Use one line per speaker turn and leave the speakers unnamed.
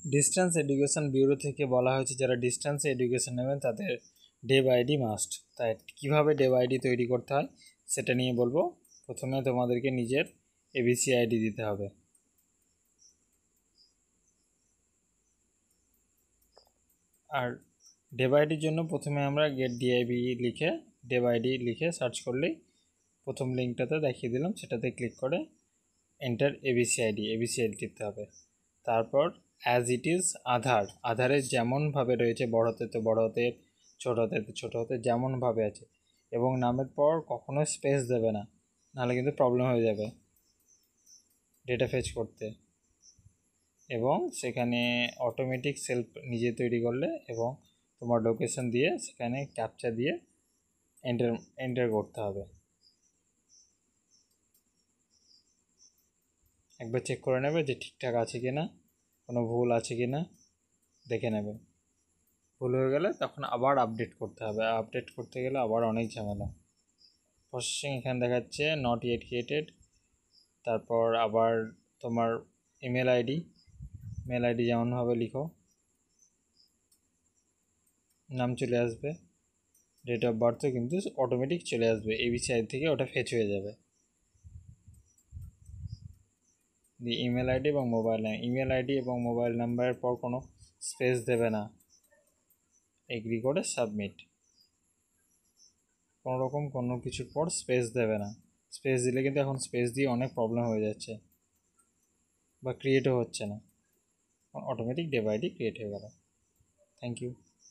Distance education bureau থেকে বলা হয়েছে যারা ডিস্টেন্স এডুকেশন নেবেন তাদের ডেব আইডি মাস্ট। তাই কীভাবে ডেব আইডি তৈরি করতে হয় সেটা নিয়ে বলবো। প্রথমে তোমাদেরকে নিজের এবিসি আইডি দিতে হবে। আর ডেব আইডির জন্য প্রথমে আমরা গেট ডিআইবি লিখে ডেব আইডি লিখে সার্চ করলেই প্রথম লিঙ্কটাতে দেখিয়ে দিলাম, সেটাতে ক্লিক করে এন্টার এবিসি আইডি টিপতে হবে। তারপর অ্যাজ ইট ইজ আধারের যেমনভাবে রয়েছে বড় হাতে তো বড় হাতে, ছোট হাতে তো ছোট হাতে, যেমনভাবে আছে। এবং নামের পর কখনো স্পেস দেবে না, নাহলে কিন্তু প্রবলেম হয়ে যাবে ডেটা ফেচ করতে। এবং সেখানে অটোমেটিক সেলফ নিজে তৈরি করলে এবং তোমার লোকেশন দিয়ে সেখানে ক্যাপচা দিয়ে এন্টার করতে হবে। একবার চেক করে নেবে যে ঠিকঠাক আছে কি না, কোনো ভুল আছে কি না দেখে নেবে। ভুল হয়ে গেলে তখন আবার আপডেট করতে হবে। আপডেট করতে গেলে আবার অনেক ঝামেলা। প্রসেসিং এখানে দেখাচ্ছে নট ইয়েট ক্রিয়েটেড। তারপর আবার তোমার মেল আইডি যেমনভাবে লিখো নাম চলে আসবে, ডেট অফ বার্থও কিন্তু অটোমেটিক চলে আসবে, এবিসি আইডি থেকে ওটা ফেচ হয়ে যাবে। ইমেল আইডি এবং মোবাইল নাম্বারের পর কোনো স্পেস দেবে না, এগ্রি করে সাবমিট। কোনো রকম কোনো কিছুর পর স্পেস দেবে না। স্পেস দিলে কিন্তু এখন স্পেস দিয়ে অনেক প্রবলেম হয়ে যাচ্ছে বা ক্রিয়েটও হচ্ছে না, অটোমেটিক ডেব আইডি ক্রিয়েট হয়ে গেল। Thank you.